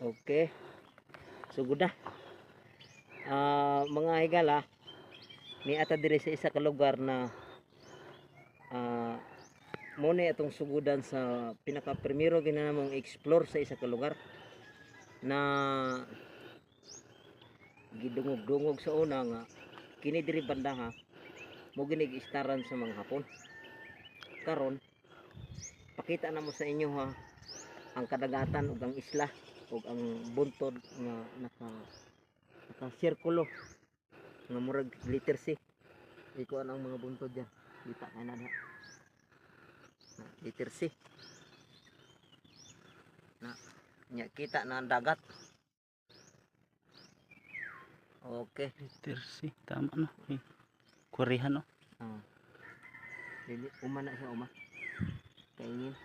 Okay. Sugod na. Mga higala, ni ata diri sa isa ka lugar na muna itong sugudan sa pinaka primero ginamong explore sa isa ka lugar na gidungog-dungog sa una nga kini diri banda ha mo ginig istaran sa mga Hapon. Karon pakita na mo sa inyo ha ang kadagatan ug ang isla ug ang buntod nga naka sirkulo nga murag letter C. Ikuan ang mga buntod diyan. Kita kay na letter C. Na nya kita na ang dagat. Okay. Letter C, tama no. Korehan no. Dili umana siya uma. Kaingin.